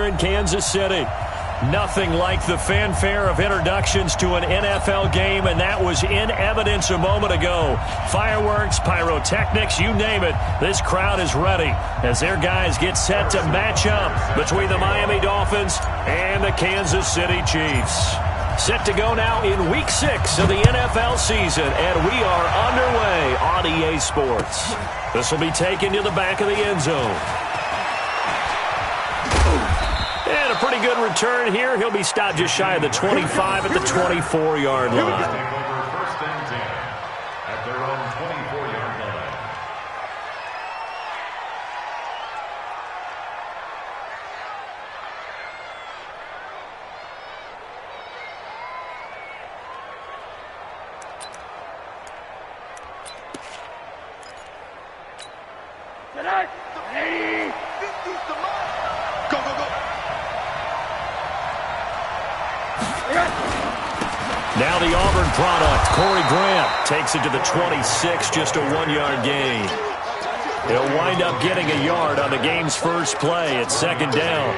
in Kansas City. Nothing like the fanfare of introductions to an NFL game, and that was in evidence a moment ago. Fireworks, pyrotechnics, you name it. This crowd is ready as their guys get set to match up between the Miami Dolphins and the Kansas City Chiefs. Set to go now in Week 6 of the NFL season, and we are underway on EA Sports. This will be taken to the back of the end zone. And a pretty good return here. He'll be stopped just shy of the 25 at the 24-yard line. First and 10 at their own 24-yard line. Go, go, go. Now the Auburn product, Corey Grant, takes it to the 26, just a 1-yard gain. He'll wind up getting a yard on the game's first play at second down.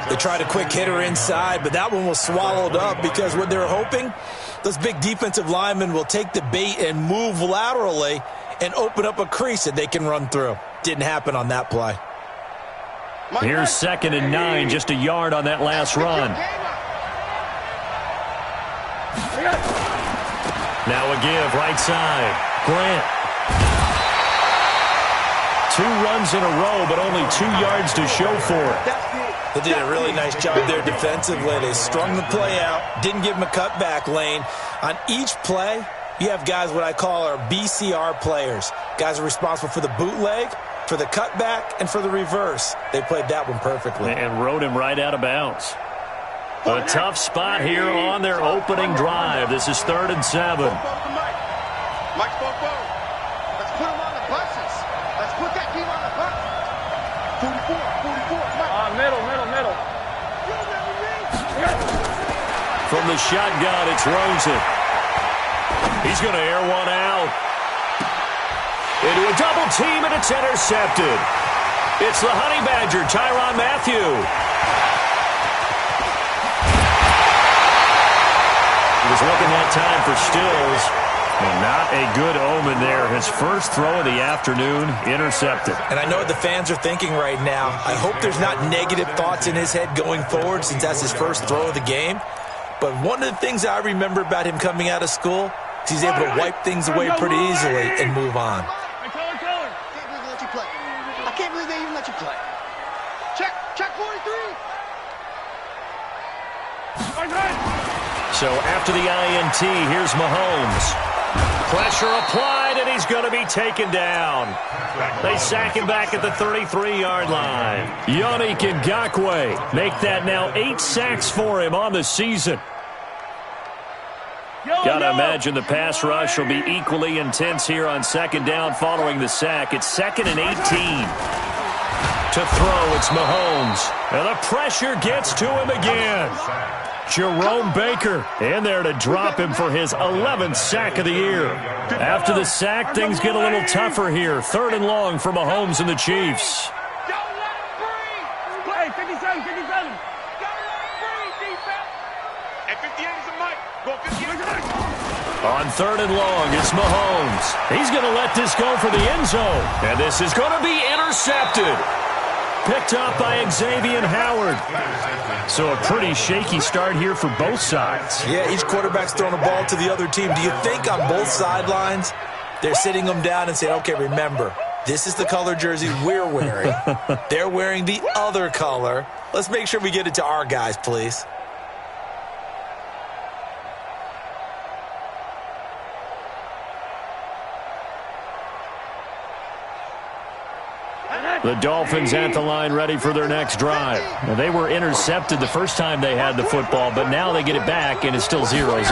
They tried a quick hitter inside, but that one was swallowed up because what they're hoping, those big defensive linemen will take the bait and move laterally and open up a crease that they can run through. Didn't happen on that play. Here's second and 9, just a yard on that last run. Now a give, right side. Grant. 2 runs in a row, but only 2 yards to show for it. They did a really nice job there defensively. They strung the play out, didn't give him a cutback lane. On each play, you have guys what I call our BCR players. Guys are responsible for the bootleg, for the cutback, and for the reverse. They played that one perfectly. And rode him right out of bounds. A tough spot here on their opening drive. This is 3rd and 7. Mike spoke both. Let's put him on the buses. Let's put that team on the bus. 44, 44. Mike. Middle. From the shotgun, it's Rosen. He's going to air one out. Into a double team, and it's intercepted. It's the Honey Badger, Tyrann Mathieu. He was looking that time for Stills. And not a good omen there. His first throw of the afternoon, intercepted. And I know what the fans are thinking right now. I hope there's not negative thoughts in his head going forward since that's his first throw of the game. But one of the things I remember about him coming out of school is he's able to wipe things away pretty easily and move on. I can't believe they let you play. I can't believe they even let you play. Check 43. So after the INT, here's Mahomes. Pressure applied, and he's going to be taken down. They sack him back at the 33-yard line. Yannick Ngakoue make that now 8 sacks for him on the season. Got to imagine the pass rush will be equally intense here on second down following the sack. It's 2nd and 18. To throw, it's Mahomes. And the pressure gets to him again. Jerome Baker in there to drop him for his 11th sack of the year. After the sack, things get a little tougher here. 3rd and long for Mahomes and the Chiefs. Hey, 57. Don't let him breathe, defense. And 58 is a mic. Go 58. On 3rd and long, it's Mahomes. He's going to let this go for the end zone. And this is going to be intercepted. Picked up by Xavier Howard. So a pretty shaky start here for both sides. Yeah, each quarterback's throwing a ball to the other team. Do you think on both sidelines they're sitting them down and saying, okay, remember, this is the color jersey we're wearing. They're wearing the other color. Let's make sure we get it to our guys, please. The Dolphins at the line ready for their next drive. Now, they were intercepted the first time they had the football, but now they get it back, and it's still 0-0.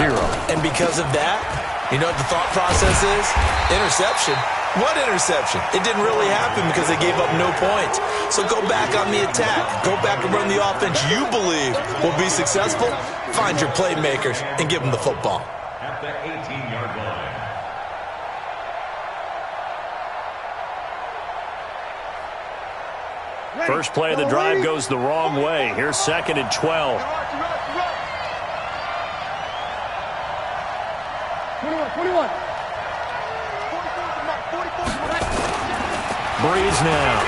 And because of that, you know what the thought process is? Interception. What interception? It didn't really happen because they gave up no points. So go back on the attack. Go back and run the offense you believe will be successful. Find your playmakers and give them the football. At the 18-yard line. First play of the drive goes the wrong way. Here's 2nd and 12. 21. Breeze now.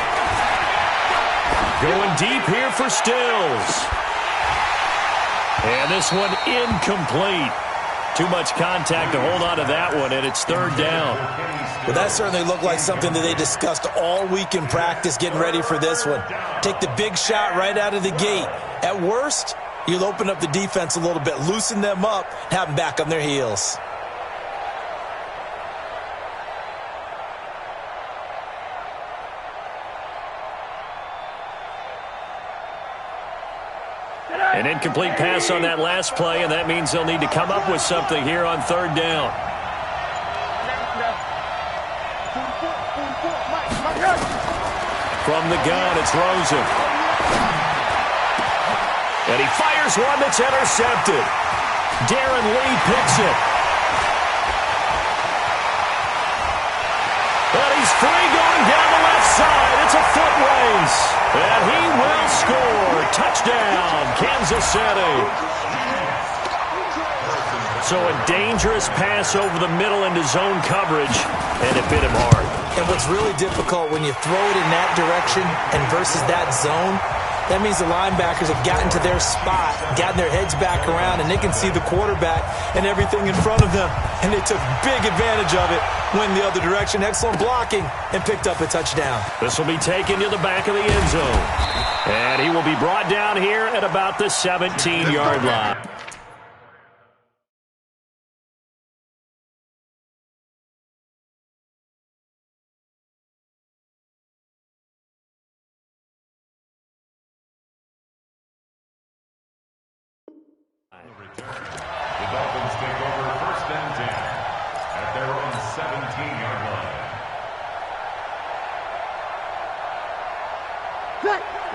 Going deep here for Stills. And this one incomplete. Too much contact to hold on to that one, and it's 3rd down. Well, that certainly looked like something that they discussed all week in practice getting ready for this one. Take the big shot right out of the gate. At worst, you'll open up the defense a little bit, loosen them up, have them back on their heels. An incomplete pass on that last play, and that means they'll need to come up with something here on 3rd down. From the gun, it's Rosen. And he fires one that's intercepted. Darren Lee picks it. And he's free going down the left side. It's a foot race. And he will score. Touchdown, Kansas City. So a dangerous pass over the middle into zone coverage, and it bit him hard. And what's really difficult when you throw it in that direction and versus that zone, that means the linebackers have gotten to their spot, gotten their heads back around, and they can see the quarterback and everything in front of them. And they took big advantage of it, went the other direction, excellent blocking, and picked up a touchdown. This will be taken to the back of the end zone. And he will be brought down here at about the 17-yard line. The Dolphins take over 1st and 10 at their own 17-yard line.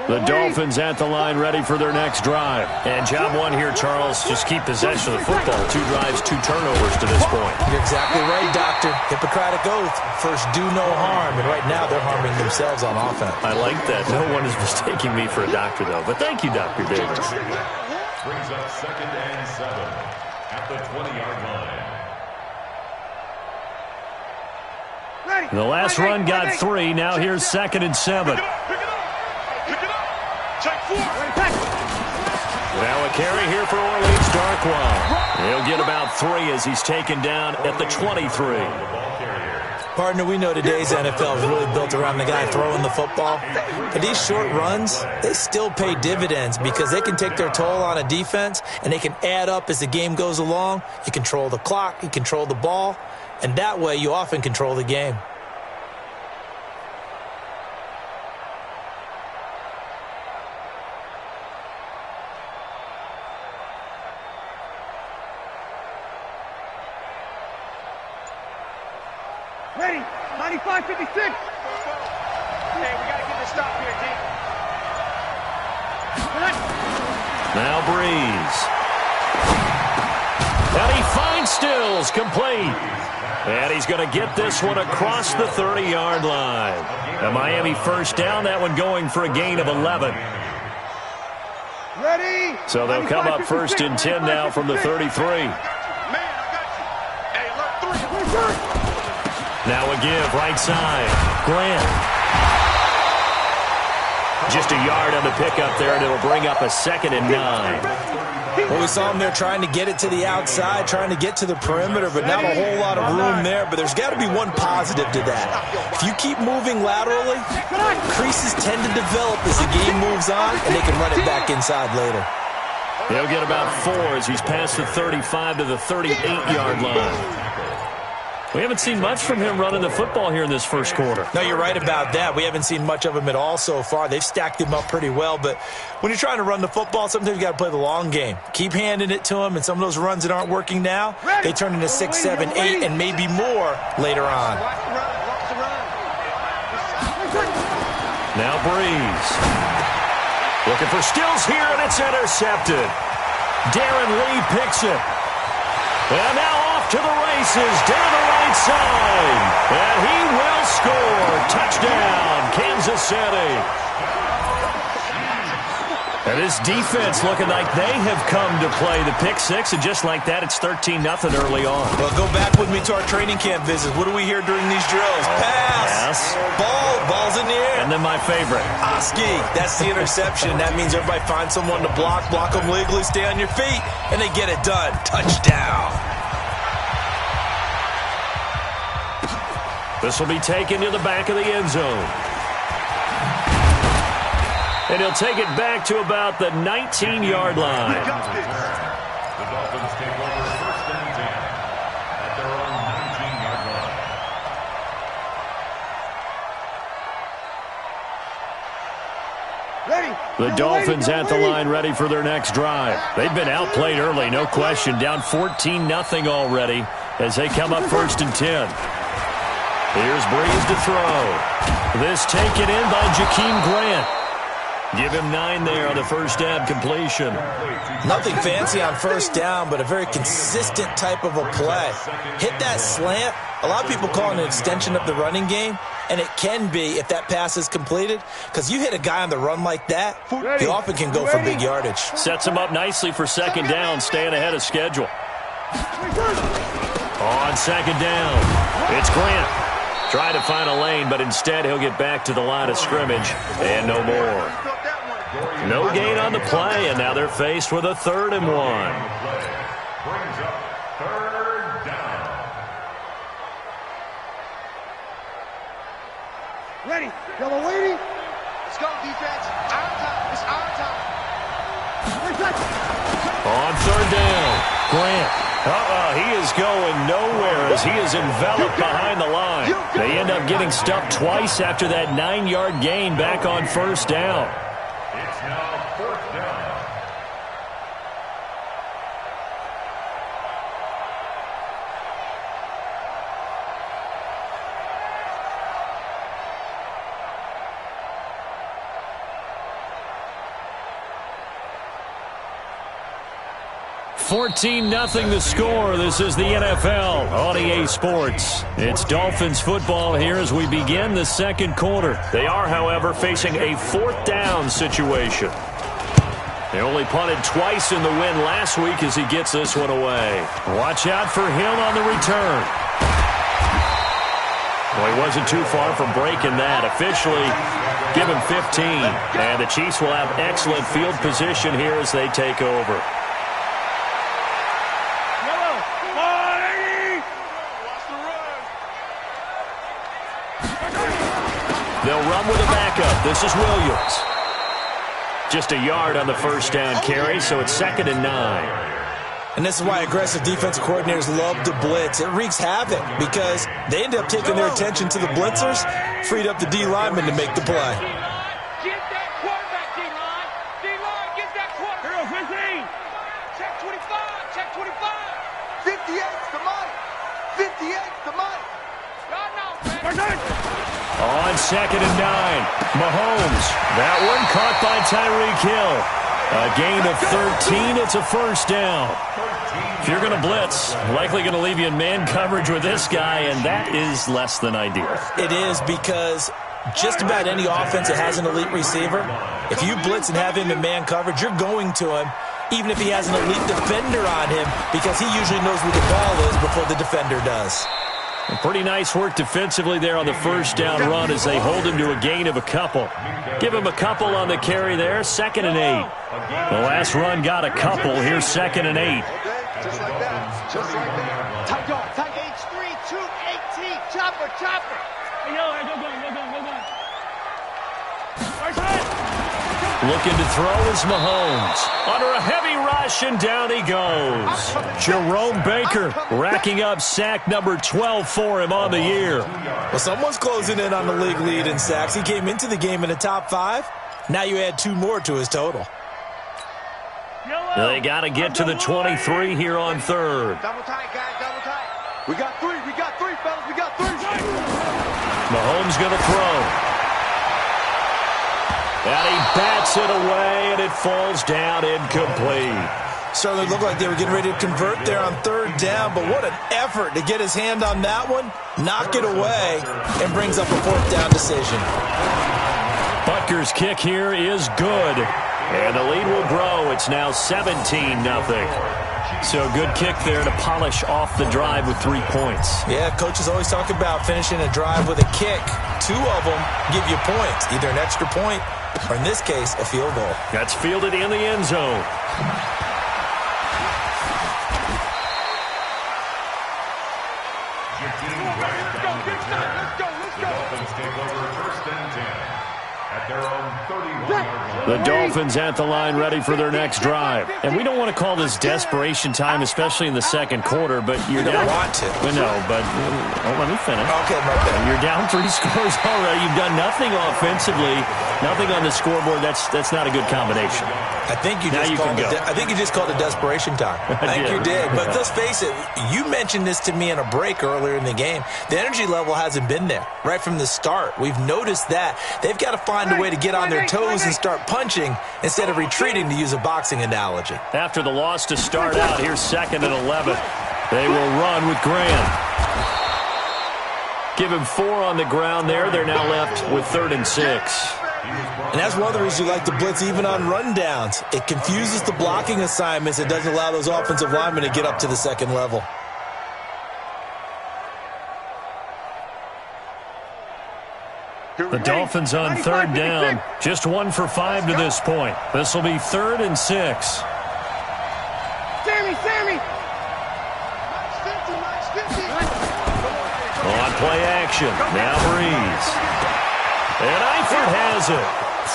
The Dolphins at the line, ready for their next drive. And job one here, Charles, just keep possession of the football. 2 drives, 2 turnovers to this point. You're exactly right, Doctor. Hippocratic oath. First, do no harm. And right now, they're harming themselves on offense. I like that. No one is mistaking me for a doctor, though. But thank you, Dr. Davis. Brings up 2nd and 7 at the 20-yard line. The last run got 3. Now here's 2nd and 7. Now a carry here for Orleans Darkwa. He'll get about 3 as he's taken down at the 23. Partner, we know today's NFL is really built around the guy throwing the football. But these short runs, they still pay dividends because they can take their toll on a defense and they can add up as the game goes along. You control the clock, you control the ball, and that way you often control the game. Ready, 95-56. Hey, we got to get this stop here, D. Now Breeze. And he finds Stills, complete. And he's going to get this one across the 30-yard line. A Miami first down, that one going for a gain of 11. Ready. So they'll come up 1st and 10 now from the 33. Now a give, right side. Grant. Just a yard on the pickup there, and it'll bring up a 2nd and 9. Well, we saw him there trying to get it to the outside, trying to get to the perimeter, but not a whole lot of room there. But there's got to be one positive to that. If you keep moving laterally, creases tend to develop as the game moves on, and they can run it back inside later. He'll get about 4 as he's past the 35 to the 38-yard line. We haven't seen much from him running the football here in this first quarter. No, you're right about that. We haven't seen much of him at all so far. They've stacked him up pretty well, but when you're trying to run the football, sometimes you got to play the long game. Keep handing it to him, and some of those runs that aren't working now, they turn into 6, 7, 8, and maybe more later on. Now Breeze. Looking for Stills here, and it's intercepted. Darren Lee picks it. And now off to the races, down the right side. And he will score. Touchdown, Kansas City. And this defense looking like they have come to play the pick six, and just like that, it's 13-0 early on. Well, go back with me to our training camp visits. What do we hear during these drills? Pass. Ball's in the air. And then my favorite. Oski, that's the interception. That means everybody finds someone to block them legally, stay on your feet, and they get it done. Touchdown. This will be taken to the back of the end zone. And he'll take it back to about the 19-yard line. The Dolphins take over first and 10 at their own 19-yard line. Ready. The Dolphins at the line, ready for their next drive. They've been outplayed early, no question. Down 14-0 already as they come up first and 10. Here's Breeze to throw. This taken in by Jakeem Grant. Give him 9 there on the first down completion. Nothing fancy on first down, but a very consistent type of a play. Hit that slant. A lot of people call it an extension of the running game, and it can be if that pass is completed, because you hit a guy on the run like that, he often can go for big yardage. Sets him up nicely for second down, staying ahead of schedule. On second down, it's Grant. Trying to find a lane, but instead he'll get back to the line of scrimmage, and no more. No gain on the play, and now they're faced with a 3rd and 1. Brings up third down. Ready. Yellow waiting. Let's go, defense. Our time. It's our time. On 3rd down, Grant. He is going nowhere as he is enveloped behind the line. They end up getting stuffed twice after that 9-yard gain back on first down. It's now 4th down. $14-0 the score. This is the NFL on EA Sports. It's Dolphins football here as we begin the second quarter. They are, however, facing a 4th down situation. They only punted twice in the win last week as he gets this one away. Watch out for him on the return. Well, he wasn't too far from breaking that. Officially, give him 15. And the Chiefs will have excellent field position here as they take over. They'll run with a backup. This is Williams. Just a yard on the first down carry, so it's 2nd and 9. And this is why aggressive defensive coordinators love to blitz. It wreaks havoc because they end up taking their attention to the blitzers, freed up the D lineman to make the play. Get that quarterback, D-line. D-line, get that quarterback. 15. Check 25. Check 25. 58's the money. 58's the money. God knows, man. On 2nd and 9, Mahomes. That one caught by Tyreek Hill. A gain of 13. It's a first down. If you're going to blitz, likely going to leave you in man coverage with this guy, and that is less than ideal. It is because just about any offense that has an elite receiver, if you blitz and have him in man coverage, you're going to him, even if he has an elite defender on him, because he usually knows where the ball is before the defender does. Pretty nice work defensively there on the first down run as they hold him to a gain of a couple. Give him a couple on the carry there, 2nd and 8. The last run got a couple. Here's 2nd and 8. Just like that. Just like that. Tight dog. Tight H3, 218. Chopper, chopper. Hey, yo, go gun. First hit. Looking to throw is Mahomes. Under a heavy rush, and down he goes. Jerome Baker racking up sack number 12 for him on the year. Well, someone's closing in on the league lead in sacks. He came into the game in the top 5. Now you add 2 more to his total. They got to get to the 23 here on 3rd. Double tight, guys, double tight. We got 3, fellas, we got 3. Mahomes going to throw. And he bats it away, and it falls down incomplete. Certainly looked like they were getting ready to convert there on 3rd down, but what an effort to get his hand on that one, knock it away, and brings up a 4th down decision. Butker's kick here is good. And the lead will grow. It's now 17-0. So good kick there to polish off the drive with 3 points. Yeah, coaches always talk about finishing a drive with a kick. 2 of them give you points, either an extra point or, in this case, a field goal. That's fielded in the end zone. The Dolphins at the line ready for their next drive. And we don't want to call this desperation time, especially in the second quarter, but you're down. Want to. No, but let me finish. Okay, my bad. You're down 3 scores already. You've done nothing offensively, nothing on the scoreboard. That's not a good combination. I think you just called it desperation time. I think you did. But let's face it, you mentioned this to me in a break earlier in the game. The energy level hasn't been there right from the start. We've noticed that. They've got to find a way to get on their toes and start punching instead of retreating, to use a boxing analogy. After the loss to start out, here's 2nd and 11. They will run with Graham. Give him 4 on the ground there. They're now left with 3rd and 6. And that's one of the reasons you like to blitz even on rundowns. It confuses the blocking assignments. It doesn't allow those offensive linemen to get up to the second level. The Dolphins on 3rd down. Just 1 for 5 to this point. This will be 3rd and 6. Sammy! On play action. Now Breeze. And Eifert has it.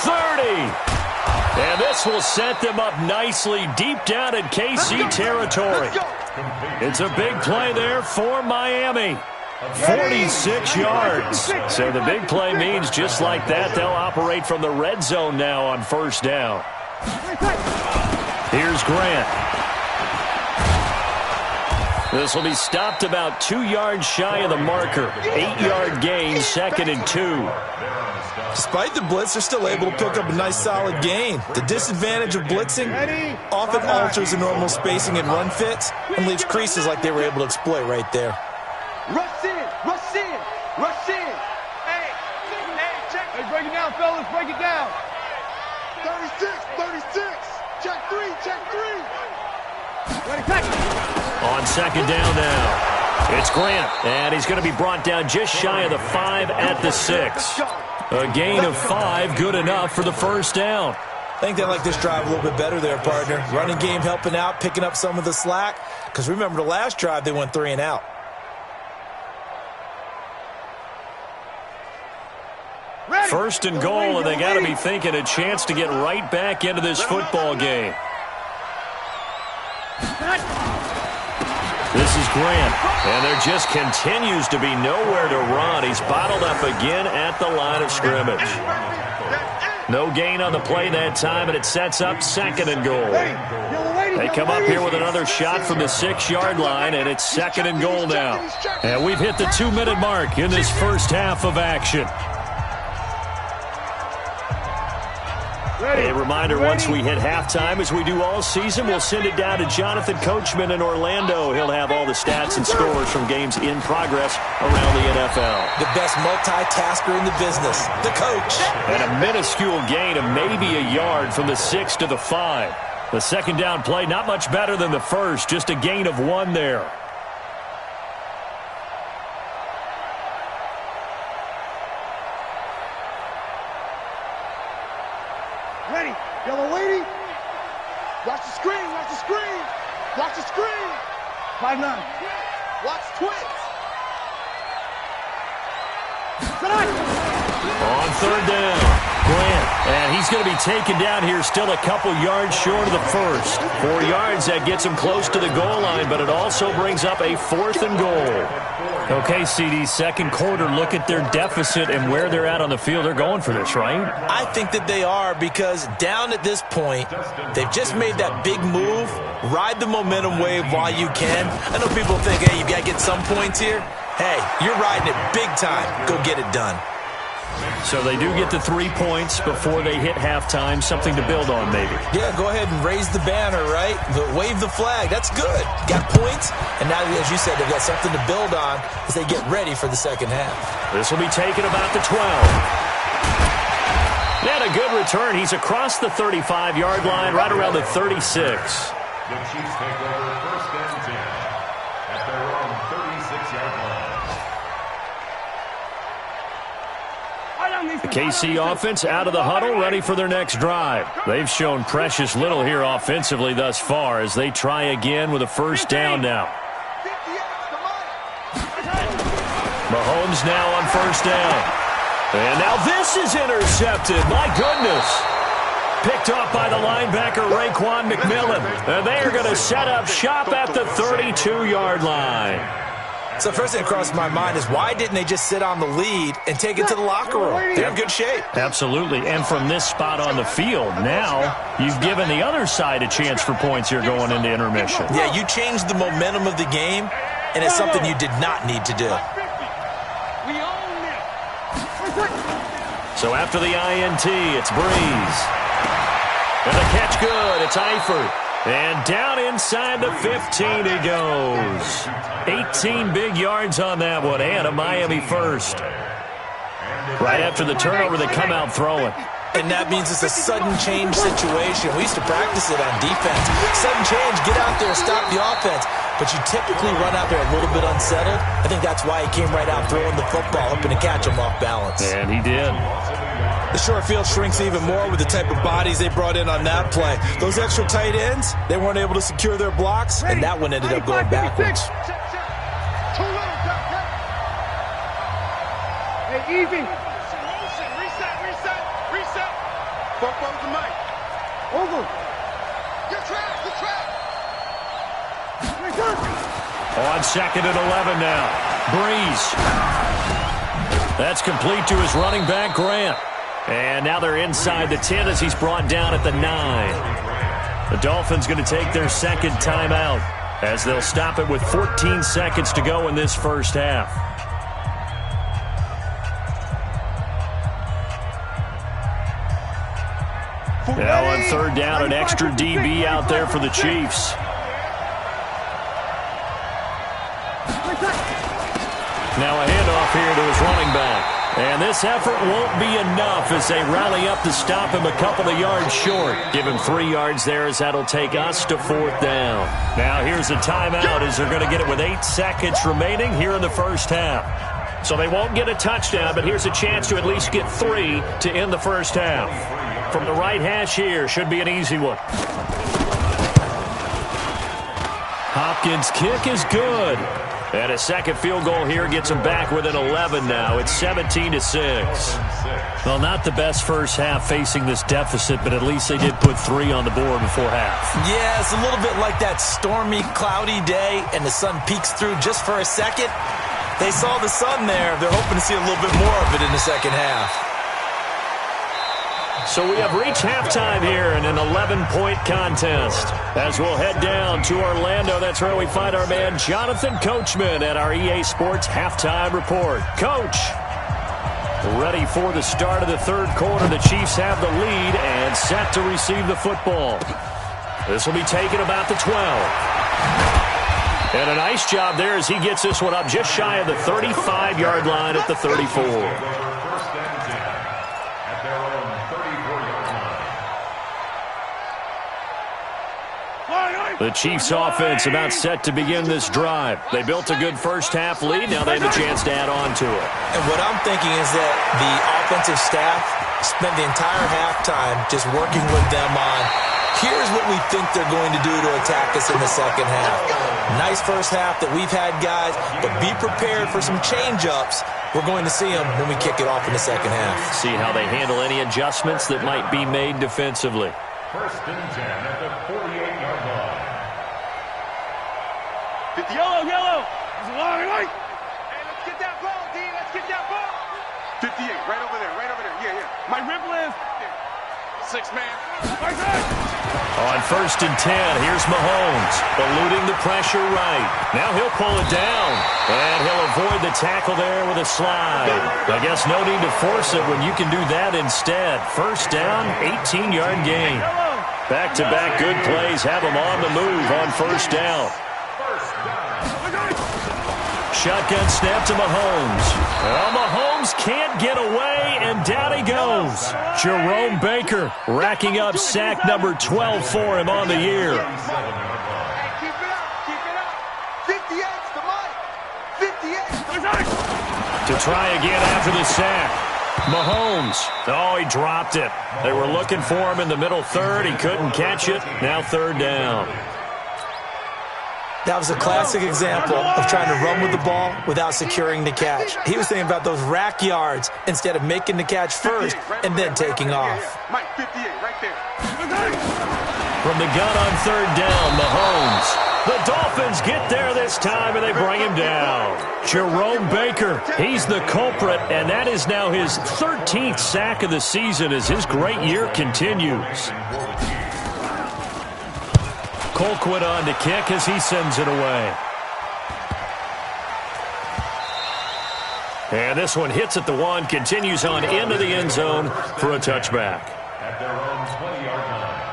30. And this will set them up nicely deep down in KC territory. It's a big play there for Miami. 46 yards. So the big play means just like that, they'll operate from the red zone now on 1st down. Here's Grant. This will be stopped about 2 yards shy of the marker. 8-yard gain, 2nd and 2. Despite the blitz, they're still able to pick up a nice solid gain. The disadvantage of blitzing often alters the normal spacing and run fits and leaves creases like they were able to exploit right there. Rush in! Hey, break it down, fellas, break it down. 36. Check 3. On 2nd down now, it's Grant, and he's going to be brought down just shy of the 5 at the 6. A gain of 5, good enough for the 1st down. I think they like this drive a little bit better there, partner. Running game helping out, picking up some of the slack. Because remember, the last drive, they went 3 and out. First and goal, and they got to be thinking a chance to get right back into this football game. This is Grant, and there just continues to be nowhere to run. He's bottled up again at the line of scrimmage. No gain on the play that time, and it sets up 2nd and goal. They come up here with another shot from the 6-yard line, and it's 2nd and goal now. And we've hit the 2-minute mark in this first half of action. A reminder, once we hit halftime, as we do all season, we'll send it down to Jonathan Coachman in Orlando. He'll have all the stats and scores from games in progress around the NFL. The best multitasker in the business, the coach. And a minuscule gain of maybe a yard from the 6 to the 5. The 2nd down play, not much better than the first, just a gain of 1 there. Ready, yellow lady. Watch the screen. 5-9. Watch twins. On 3rd down, Grant, and he's going to be taken down here still a couple yards short of the first. 4 yards, that gets him close to the goal line, but it also brings up a 4th and goal. Okay, CD, second quarter, look at their deficit and where they're at on the field. They're going for this, right? I think that they are, because down at this point, they've just made that big move. Ride the momentum wave while you can. I know people think, hey, you got to get some points here. Hey, you're riding it big time. Go get it done. So they do get the 3 points before they hit halftime, something to build on maybe. Yeah, go ahead and raise the banner, right? Wave the flag. That's good. Got points, and now, as you said, they've got something to build on as they get ready for the second half. This will be taken about the 12. And a good return. He's across the 35-yard line, right around the 36. The Chiefs take over 1st and 10 at their own 36-yard line. The KC offense out of the huddle, ready for their next drive. They've shown precious little here offensively thus far as they try again with a 1st down now. Mahomes now on 1st down. And now this is intercepted. My goodness. Picked off by the linebacker, Raekwon McMillan. And they are going to set up shop at the 32-yard line. So first thing that crossed my mind is why didn't they just sit on the lead and take it to the locker room? They're in good shape. Absolutely. And from this spot on the field, now you've given the other side a chance for points here going into intermission. Yeah, you changed the momentum of the game, and it's something you did not need to do. So after the INT, it's Breeze. And the catch good. It's Eifert. And down inside the 15 he goes. 18 big yards on that one, and a Miami 1st. Right after the turnover, they come out throwing. And that means it's a sudden change situation. We used to practice it on defense. Sudden change, get out there, stop the offense. But you typically run out there a little bit unsettled. I think that's why he came right out throwing the football, hoping to catch him off balance. And he did. The short field shrinks even more with the type of bodies they brought in on that play. Those extra tight ends, they weren't able to secure their blocks, and that one ended up going backwards. Hey, easy. Reset. Fuck over the mic. Over. Get trapped. On 2nd and 11 now. Breeze. That's complete to his running back, Grant. And now they're inside the 10 as he's brought down at the 9. The Dolphins going to take their 2nd timeout as they'll stop it with 14 seconds to go in this 1st half. Now on 3rd down, an extra DB out there for the Chiefs. Now a handoff here to his running back. And this effort won't be enough as they rally up to stop him a couple of yards short. Give him 3 yards there as that'll take us to 4th down. Now here's a timeout as they're going to get it with 8 seconds remaining here in the 1st half. So they won't get a touchdown, but here's a chance to at least get 3 to end the 1st half. From the right hash here, should be an easy one. Hopkins' kick is good. And a 2nd field goal here gets them back within 11 now. It's 17-6. Well, not the best 1st half facing this deficit, but at least they did put 3 on the board before half. Yeah, it's a little bit like that stormy, cloudy day, and the sun peeks through just for a second. They saw the sun there. They're hoping to see a little bit more of it in the 2nd half. So we have reached halftime here in an 11-point contest. As we'll head down to Orlando, that's where we find our man Jonathan Coachman at our EA Sports Halftime Report. Coach, ready for the start of the 3rd quarter. The Chiefs have the lead and set to receive the football. This will be taken about the 12. And a nice job there as he gets this one up just shy of the 35-yard line at the 34. The Chiefs offense about set to begin this drive. They built a good 1st half lead. Now they have a chance to add on to it. And what I'm thinking is that the offensive staff spent the entire halftime just working with them on, here's what we think they're going to do to attack us in the 2nd half. Nice 1st half that we've had, guys, but be prepared for some change-ups. We're going to see them when we kick it off in the 2nd half. See how they handle any adjustments that might be made defensively. 1st and 10 at the 48-yard line. Yellow. There's a long right. Hey, let's get that ball, D. Let's get that ball. 58, right over there. Yeah. My ripple is 6 man. On 1st and 10, here's Mahomes, eluding the pressure right. Now he'll pull it down, and he'll avoid the tackle there with a slide. I guess no need to force it when you can do that instead. 1st down, 18-yard gain. Back-to-back good plays have him on the move on 1st down. Shotgun snap to Mahomes. Well, Mahomes can't get away, and down he goes. Jerome Baker racking up sack number 12 for him on the year. Hey, keep it up, keep it up. 58's the mic. 58's the mic. To try again after the sack. Mahomes. Oh, he dropped it. They were looking for him in the middle third. He couldn't catch it. Now third down. That was a classic example of trying to run with the ball without securing the catch. He was thinking about those rack yards instead of making the catch first and then taking off. Mike, 58, right there. From the gun on third down, Mahomes. The Dolphins get there this time, and they bring him down. Jerome Baker, he's the culprit, and that is now his 13th sack of the season as his great year continues. Colquitt on to kick as he sends it away. And this one hits at the 1, continues on into the end zone for a touchback. At their own 20-yard line.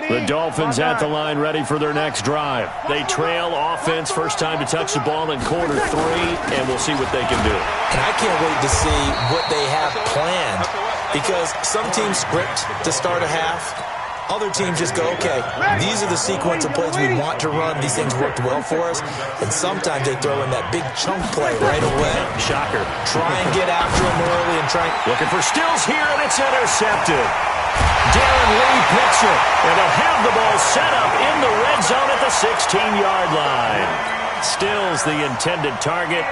The Dolphins at the line ready for their next drive. They trail offense, first time to touch the ball in quarter 3, and we'll see what they can do. And I can't wait to see what they have planned, because some teams script to start a half. Other teams just go, okay, these are the sequence of plays we want to run. These things worked well for us. And sometimes they throw in that big chunk play right away. Shocker. Try and get after him early and try. Looking for Stills here, and it's intercepted. Darren Lee picks it, and they'll have the ball set up in the red zone at the 16-yard line. Stills the intended target.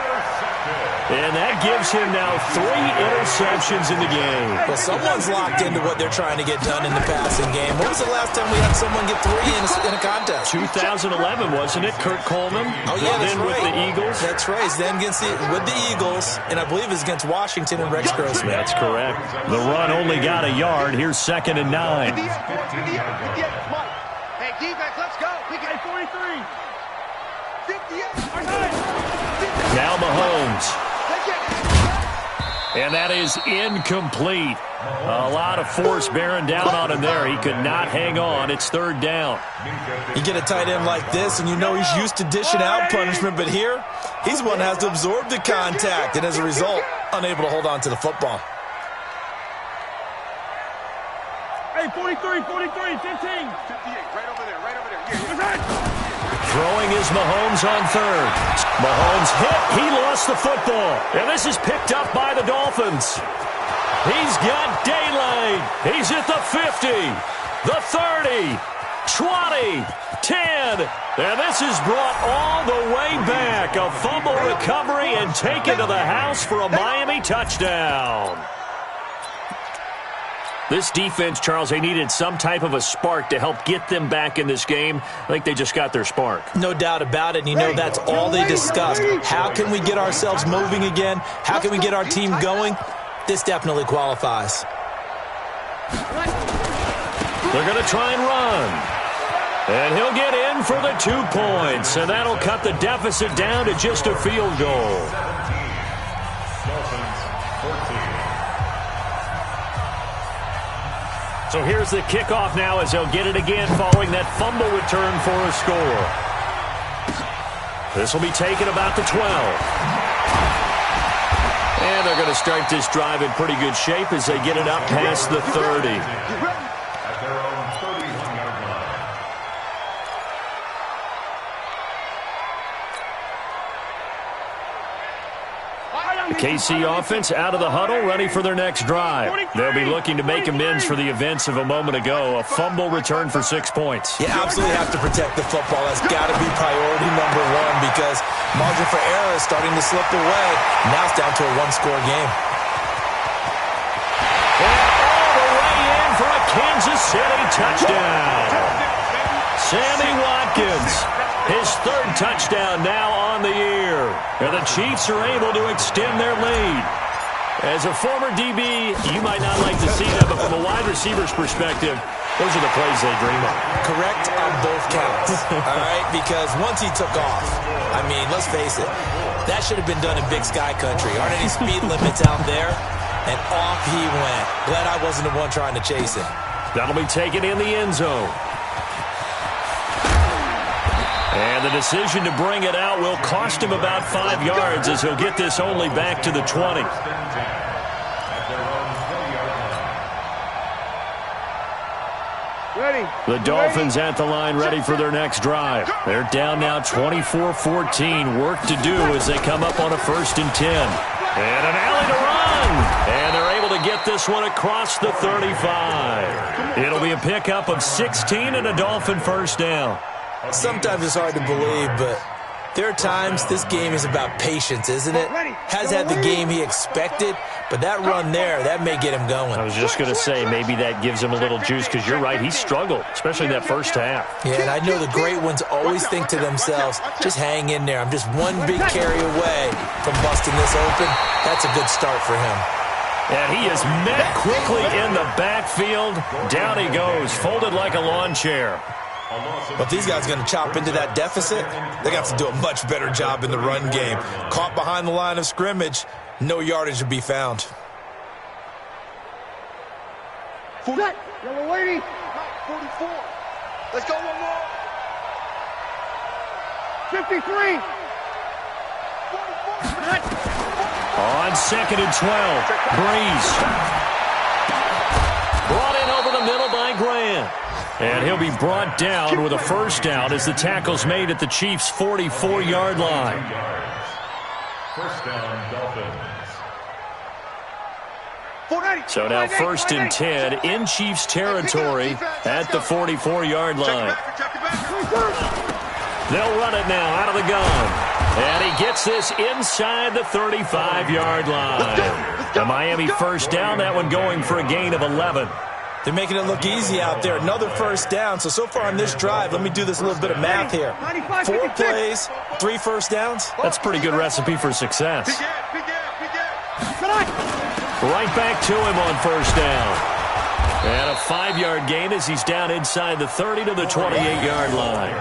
And that gives him now 3 interceptions in the game. Well, someone's locked into what they're trying to get done in the passing game. When was the last time we had someone get 3 in a contest? 2011, wasn't it? Kurt Coleman. Oh, yeah, that's right. With the Eagles. That's right. He's then with the Eagles, and I believe it's against Washington and Rex Grossman. That's correct. The run only got a yard. Here's 2nd and 9. 58, Mike. Hey, defense, let's go. We got 43. 58. Now Mahomes. And that is incomplete. A lot of force bearing down on him there. He could not hang on. It's third down. You get a tight end like this, and you know he's used to dishing out punishment, but here, he's one that has to absorb the contact, and as a result, unable to hold on to the football. Hey, 43, 15. 58, right over there, right over there. Throwing is Mahomes on third. Mahomes hit. He lost the football. And this is picked up by the Dolphins. He's got daylight. He's at the 50, the 30, 20, 10. And this is brought all the way back. A fumble recovery and taken to the house for a Miami touchdown. This defense, Charles, they needed some type of a spark to help get them back in this game. I think they just got their spark. No doubt about it, and you know that's all they discussed. How can we get ourselves moving again? How can we get our team going? This definitely qualifies. They're going to try and run. And he'll get in for the 2 points, and that'll cut the deficit down to just a field goal. So here's the kickoff now as they'll get it again following that fumble return for a score. This will be taken about the 12. And they're going to start this drive in pretty good shape as they get it up past the 30. At their own 31-yard line. The KC offense out of the huddle, ready for their next drive. They'll be looking to make amends for the events of a moment ago. A fumble return for 6 points. You absolutely have to protect the football. That's got to be priority number 1 because margin for error is starting to slip away. Now it's down to a 1-score game. And all the way in for a Kansas City touchdown. Sammy Watkins, his 3rd touchdown now on the year. And the Chiefs are able to extend their lead. As a former DB, you might not like to see that, but from a wide receiver's perspective, those are the plays they dream of. Correct on both counts, all right? Because once he took off, I mean, let's face it, that should have been done in Big Sky Country. Aren't any speed limits out there? And off he went. Glad I wasn't the one trying to chase him. That'll be taken in the end zone. And the decision to bring it out will cost him about 5 yards as he'll get this only back to the 20. The Dolphins at the line ready for their next drive. They're down now 24-14. Work to do as they come up on a 1st and 10. And an alley to run. And they're able to get this one across the 35. It'll be a pickup of 16 and a Dolphin first down. Sometimes it's hard to believe, but there are times this game is about patience, isn't it? Has had the game he expected, but that run there, that may get him going. I was just going to say, maybe that gives him a little juice, because you're right, he struggled, especially that first half. Yeah, and I know the great ones always think to themselves, just hang in there. I'm just one big carry away from busting this open. That's a good start for him. And he is met quickly in the backfield. Down he goes, folded like a lawn chair. But these guys are going to chop into that deficit. They're going to have to do a much better job in the run game. Caught behind the line of scrimmage, no yardage to be found. Yellow lady. 44. Let's go one more. 53. 44. On 2nd and 12, Breeze. Brought in over the middle by Grant. And he'll be brought down with a first down as the tackle's made at the Chiefs' 44-yard line. First down, Dolphins. So now 1st and 10 in Chiefs territory at the 44-yard line. They'll run it now out of the gun. And he gets this inside the 35-yard line. The Miami first down, that one going for a gain of 11. They're making it look easy out there. Another first down. So far on this drive, let me do this little bit of math here. 4 plays, 3 first downs. That's a pretty good recipe for success. Right back to him on first down. And a 5-yard gain as he's down inside the 30 to the 28-yard line.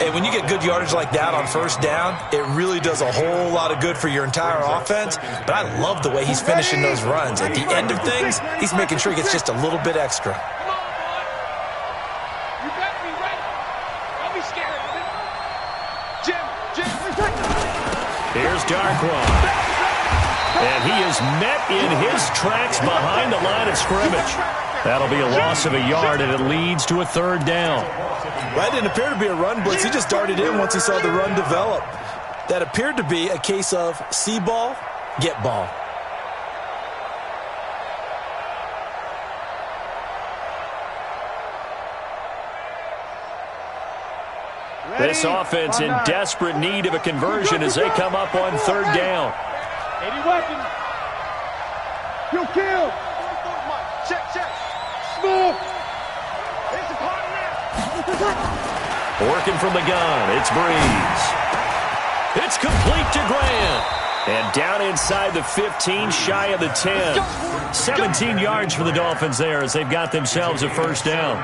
Hey, when you get good yardage like that on first down, it really does a whole lot of good for your entire offense. But I love the way he's finishing those runs. At the end of things, he's making sure he gets just a little bit extra. You better be ready. Don't be scared of it. Jim. Here's Darkwan. And he is met in his tracks behind the line of scrimmage. That'll be a loss of a yard, and it leads to a 3rd down. That didn't appear to be a run blitz. He just darted in once he saw the run develop. That appeared to be a case of see ball, get ball. This offense in desperate need of a conversion as they come up on 3rd down. 80 weapons. You'll kill. Check. Smooth. There's the partner. Working from the gun, it's Breeze. It's complete to Grant. And down inside the 15, shy of the 10. 17 yards for the Dolphins there as they've got themselves a first down.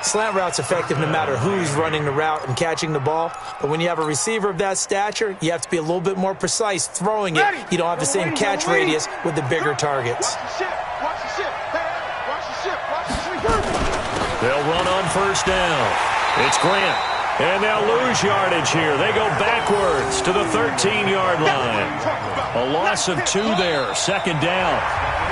Slant route's effective no matter who's running the route and catching the ball. But when you have a receiver of that stature, you have to be a little bit more precise throwing it. You don't have the same catch radius with the bigger targets. They'll run on first down. It's Grant. And they'll lose yardage here. They go backwards to the 13-yard line. A loss of 2 there, 2nd down.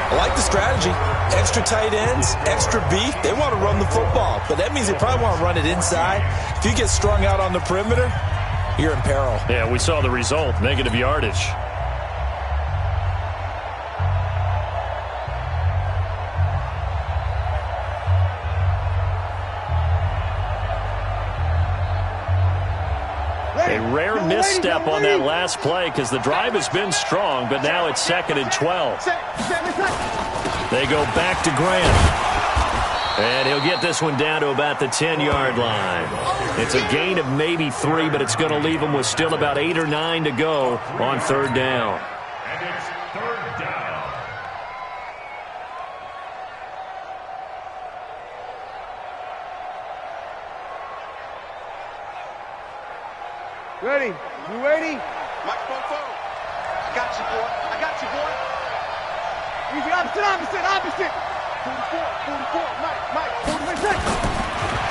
I like the strategy. Extra tight ends, extra beef. They want to run the football, but that means they probably want to run it inside. If you get strung out on the perimeter, you're in peril. Yeah, we saw the result, negative yardage. A rare misstep on that last play because the drive has been strong, but now it's 2nd and 12. They go back to Grant. And he'll get this one down to about the 10-yard line. It's a gain of maybe 3, but it's going to leave him with still about 8 or 9 to go on 3rd down. And it's 3rd down. Ready? You ready? Microphone forward. I got you, boy. Easy, opposite. 44, Mike, 40%.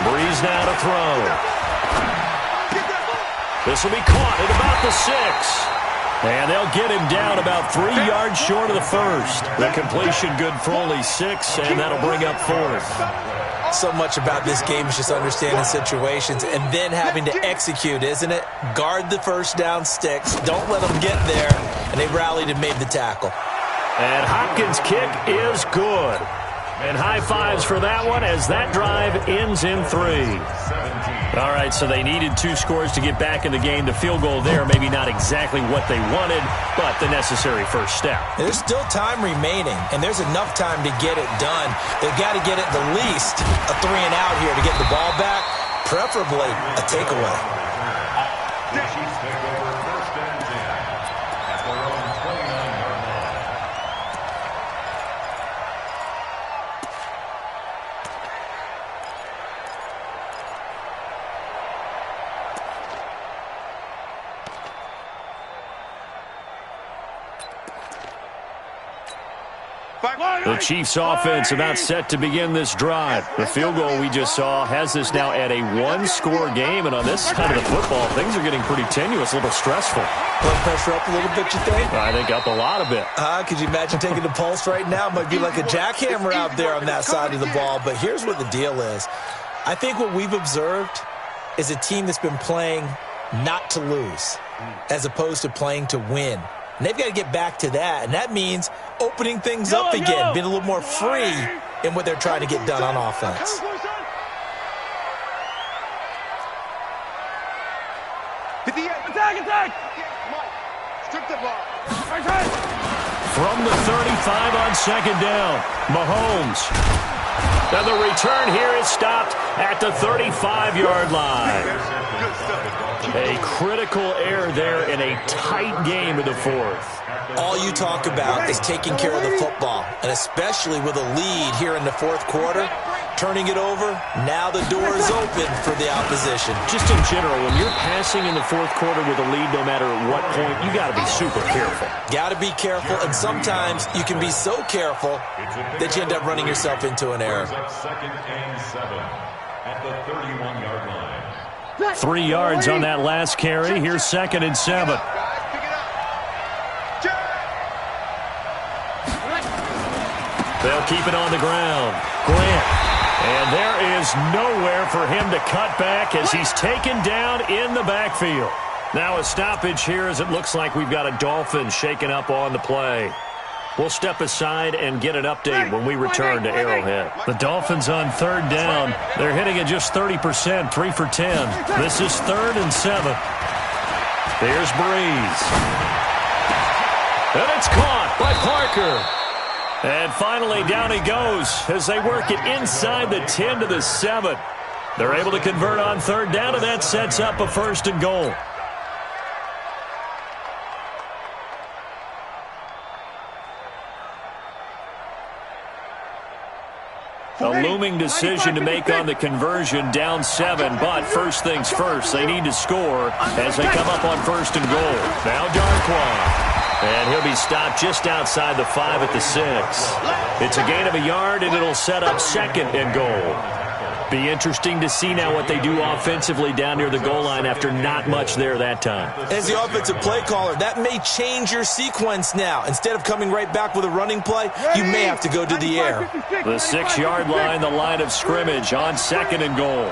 Breeze now to throw. This will be caught at about the 6. And they'll get him down about 3 yards short of the first. The completion good for only 6, and that'll bring up 4th. So much about this game is just understanding situations and then having to execute, isn't it? Guard the first down sticks. Don't let them get there. And they rallied and made the tackle. And Hopkins' kick is good. And high fives for that one as that drive ends in 3. All right, so they needed 2 scores to get back in the game. The field goal there, maybe not exactly what they wanted, but the necessary first step. There's still time remaining, and there's enough time to get it done. They've got to get at the least a 3 and out here to get the ball back, preferably a takeaway. The Chiefs take over 1st and 10 at their own 29-yard line. The Chiefs offense about set to begin this drive. The field goal we just saw has us now at a 1-score game, and on this side of the football, things are getting pretty tenuous, a little stressful. Blood pressure up a little bit, you think? I think up a lot of it. Could you imagine taking the pulse right now? It might be like a jackhammer out there on that side of the ball, but here's what the deal is. I think what we've observed is a team that's been playing not to lose as opposed to playing to win. And they've got to get back to that, and that means opening things up again, being a little more free in what they're trying to get done on offense. Attack! Strip the ball. From the 35 on 2nd down, Mahomes. And the return here is stopped at the 35-yard line. A critical error there in a tight game in the 4th. All you talk about is taking care of the football, and especially with a lead here in the 4th quarter, turning it over, now the door is open for the opposition. Just in general, when you're passing in the 4th quarter with a lead, no matter what point, you got to be super careful. Got to be careful, and sometimes you can be so careful that you end up running yourself into an error. 2nd and 7 at the 31-yard line. 3 yards on that last carry. Here's 2nd and 7. They'll keep it on the ground. Grant. And there is nowhere for him to cut back as he's taken down in the backfield. Now a stoppage here as it looks like we've got a Dolphin shaken up on the play. We'll step aside and get an update when we return to Arrowhead. The Dolphins on 3rd down. They're hitting at just 30%, 3 for 10. This is 3rd and 7. There's Breeze. And it's caught by Parker. And finally down he goes as they work it inside the 10 to the 7. They're able to convert on 3rd down, and that sets up a 1st and goal. A looming decision to make on the conversion, down 7, but first things first, they need to score as they come up on 1st and goal. Now Darquan. And he'll be stopped just outside the 5 at the 6. It's a gain of a yard, and it'll set up 2nd and goal. Be interesting to see now what they do offensively down near the goal line after not much there that time. As the offensive play caller, that may change your sequence now. Instead of coming right back with a running play, you may have to go to the air. The 6-yard line, the line of scrimmage on 2nd and goal.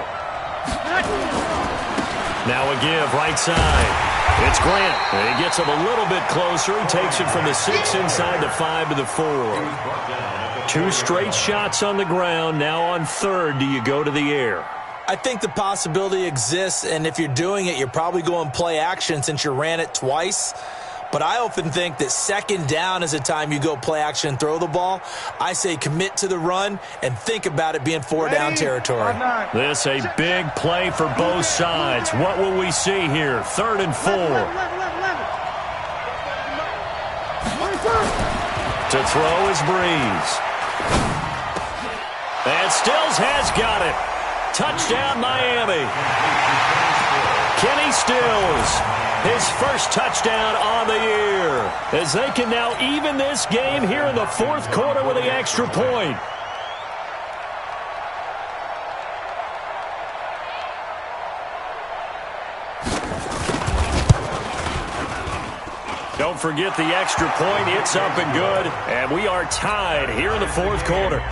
Now a give right side. It's Grant. And he gets him a little bit closer. He takes it from the 6 inside the 5 to the 4. 2 straight shots on the ground. Now on 3rd, do you go to the air? I think the possibility exists, and if you're doing it, you're probably going play action since you ran it twice. But I often think that 2nd down is a time you go play action and throw the ball. I say commit to the run and think about it being 4-down territory. This a big play for both sides. What will we see here? 3rd and 4. To throw is Breeze. And Stills has got it. Touchdown, Miami. Kenny Stills. His first touchdown on the year as they can now even this game here in the 4th quarter with the extra point. Don't forget the extra point. It's up and good. And we are tied here in the fourth quarter. 24-24.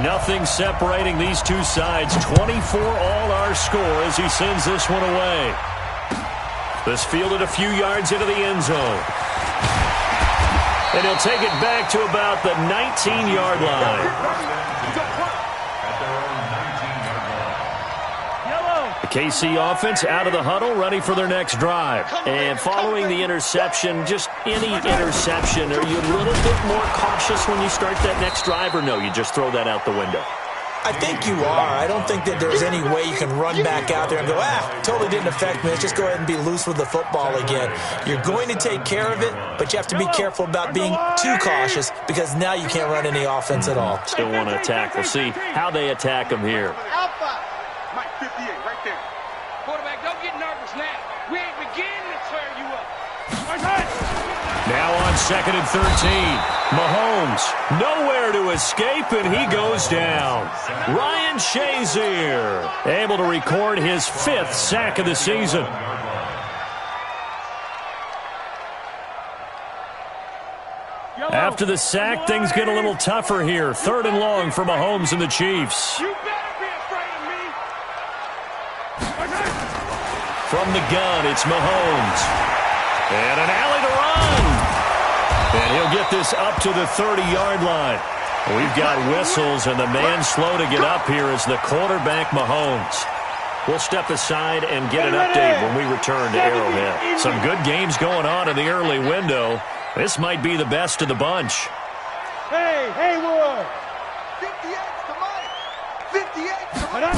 Nothing separating these two sides. 24 all our score as he sends this one away. This fielded a few yards into the end zone. And he'll take it back to about the 19-yard line. The KC offense out of the huddle, ready for their next drive. And following the interception, just any interception, are you a little bit more cautious when you start that next drive, or no, you just throw that out the window? I think you are. I don't think that there's any way you can run back out there and go, totally didn't affect me. Let's just go ahead and be loose with the football again. You're going to take care of it, but you have to be careful about being too cautious because now you can't run any offense at all. Still want to attack. We'll see how they attack them here. Alpha. Mike 58 right there. Quarterback, don't get nervous now. We ain't beginning to tear you up. Now on 2nd and 13. Mahomes nowhere to escape, and he goes down. Ryan Shazier able to record his 5th sack of the season. After the sack, things get a little tougher here. 3rd and long for Mahomes and the Chiefs. You better be afraid of me. From the gun, it's Mahomes. And an alley to run. And he'll get this up to the 30-yard line. We've got whistles, and the man slow to get up here is the quarterback, Mahomes. We'll step aside and get an update when we return to Arrowhead. Some good games going on in the early window. This might be the best of the bunch. Hey, Haywood. 58's to Mike. 58's to Mike.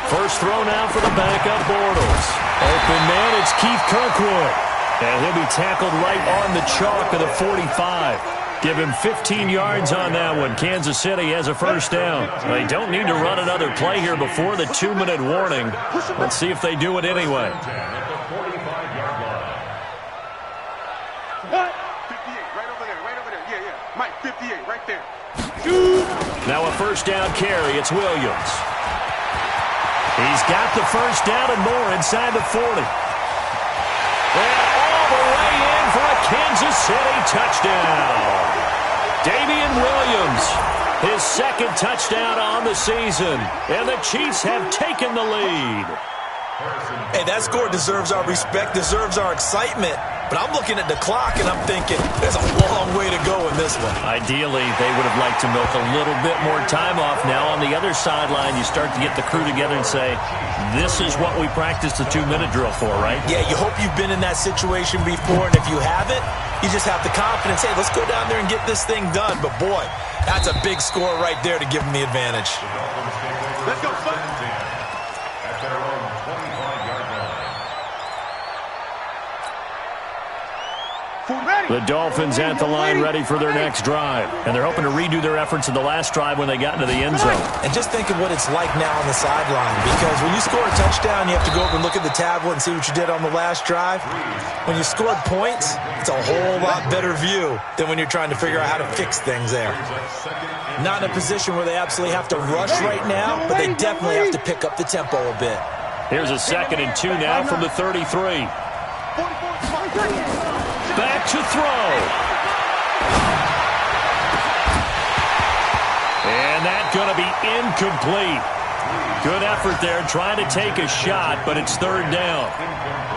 First throw now for the backup Bortles. Open man, it's Keith Kirkwood. And he'll be tackled right on the chalk of the 45. Give him 15 yards on that one. Kansas City has a first down. They don't need to run another play here before the 2-minute warning. Let's see if they do it anyway. 58 right over there. Yeah. Mike 58 right there. Now a first down carry. It's Williams. He's got the first down and more inside the 40. And all the way in for a Kansas City touchdown. Damian Williams, his 2nd touchdown on the season. And the Chiefs have taken the lead. Hey, that score deserves our respect, deserves our excitement. But I'm looking at the clock, and I'm thinking there's a long way to go in this one. Ideally, they would have liked to milk a little bit more time off. Now, on the other sideline, you start to get the crew together and say, this is what we practiced the 2-minute drill for, right? Yeah, you hope you've been in that situation before, and if you haven't, you just have the confidence, hey, let's go down there and get this thing done. But, boy, that's a big score right there to give them the advantage. Let's go, son. At their own 25-yard line. The Dolphins at the line ready for their next drive. And they're hoping to redo their efforts in the last drive when they got into the end zone. And just think of what it's like now on the sideline. Because when you score a touchdown, you have to go over and look at the tablet and see what you did on the last drive. When you scored points, it's a whole lot better view than when you're trying to figure out how to fix things there. Not in a position where they absolutely have to rush right now, but they definitely have to pick up the tempo a bit. Here's a 2nd and 2 now from the 33. Back to throw. And that's going to be incomplete. Good effort there, trying to take a shot, but it's 3rd down.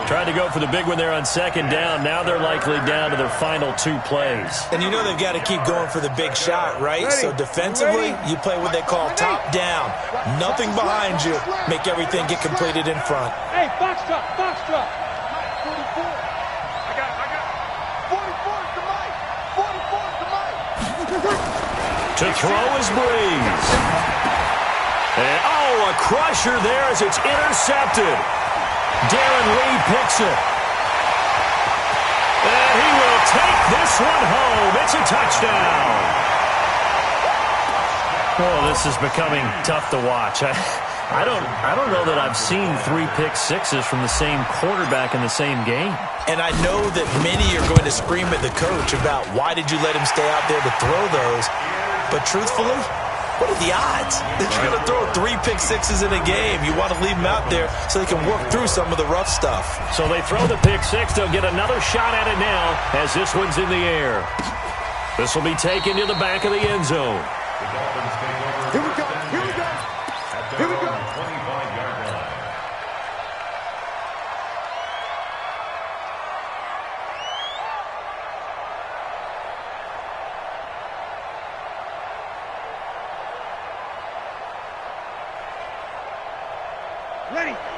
Tried to go for the big one there on 2nd down. Now they're likely down to their final 2 plays. And you know they've got to keep going for the big shot, right? So defensively, you play what they call top down. Nothing behind you. Make everything get completed in front. Hey, box drop. 44. I got 44's to Mike. 44's to Mike. To throw is Breeze. And, a crusher there as it's intercepted. Darren Lee picks it. And he will take this one home. It's a touchdown. Oh, this is becoming tough to watch. I don't know that I've seen 3 pick sixes from the same quarterback in the same game. And I know that many are going to scream at the coach about why did you let him stay out there to throw those. But truthfully, what are the odds that you're going to throw 3 pick sixes in a game? You want to leave them out there so they can work through some of the rough stuff. So they throw the pick six. They'll get another shot at it now as this one's in the air. This will be taken to the back of the end zone. Here we go. Here we go. Here we go. 25-yard line.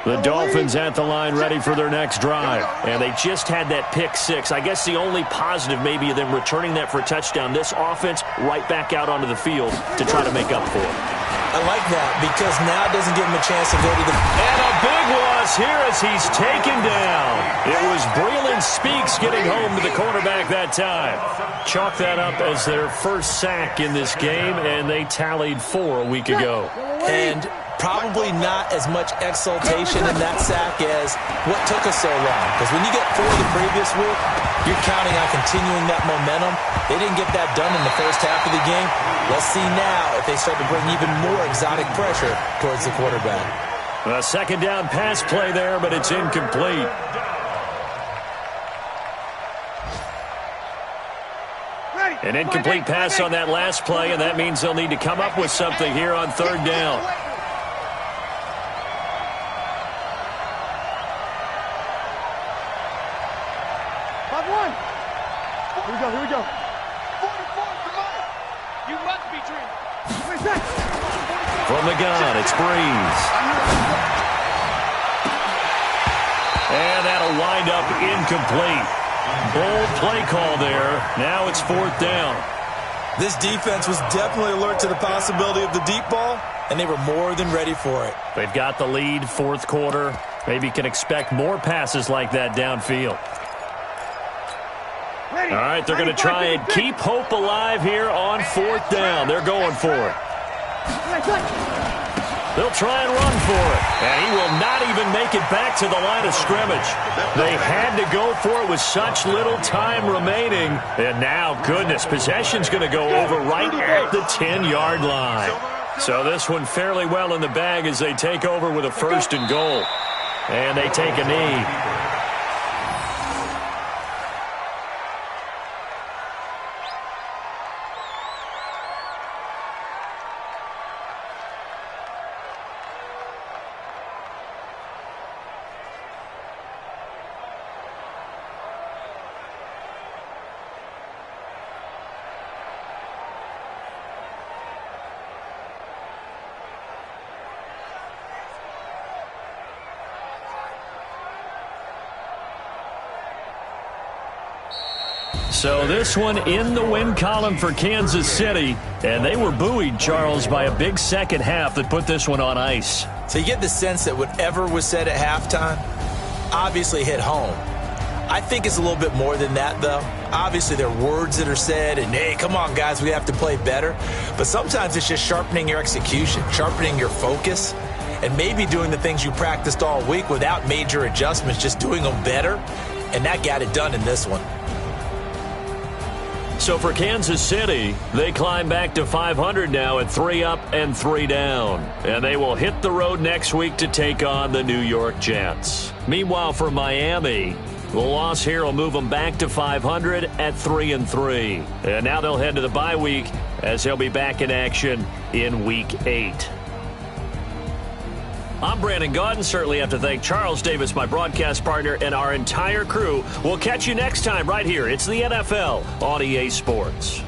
The Dolphins at the line ready for their next drive. And they just had that pick six. I guess the only positive maybe of them returning that for a touchdown. This offense right back out onto the field to try to make up for it. I like that because now it doesn't give him a chance to go to the... And a big loss here as he's taken down. It was Breland Speaks getting home to the quarterback that time. Chalk that up as their first sack in this game, and they tallied 4 a week ago. And probably not as much exultation in that sack as what took us so long. Because when you get 4 the previous week, you're counting on continuing that momentum. They didn't get that done in the first half of the game. Let's see now if they start to bring even more exotic pressure towards the quarterback. A second down pass play there, but it's incomplete. An incomplete pass on that last play, and that means they'll need to come up with something here on 3rd down. Here we go. 44 to Mike. You must be dreaming. From the gun, it's Breeze. And that'll wind up incomplete. Bold play call there. Now it's 4th down. This defense was definitely alert to the possibility of the deep ball, and they were more than ready for it. They've got the lead, 4th quarter. Maybe can expect more passes like that downfield. All right, they're going to try and keep hope alive here on 4th down. They're going for it. They'll try and run for it. And he will not even make it back to the line of scrimmage. They had to go for it with such little time remaining. And now, goodness, possession's going to go over right at the 10-yard line. So this one fairly well in the bag as they take over with a 1st and goal. And they take a knee. So this one in the win column for Kansas City. And they were buoyed, Charles, by a big second half that put this one on ice. So you get the sense that whatever was said at halftime obviously hit home. I think it's a little bit more than that, though. Obviously, there are words that are said, and, hey, come on, guys, we have to play better. But sometimes it's just sharpening your execution, sharpening your focus, and maybe doing the things you practiced all week without major adjustments, just doing them better. And that got it done in this one. So for Kansas City, they climb back to 500 now at 3 up and 3 down. And they will hit the road next week to take on the New York Jets. Meanwhile, for Miami, the loss here will move them back to 500 at 3 and 3. And now they'll head to the bye week as they'll be back in action in Week 8. I'm Brandon Gaudin. Certainly have to thank Charles Davis, my broadcast partner, and our entire crew. We'll catch you next time right here. It's the NFL on EA Sports.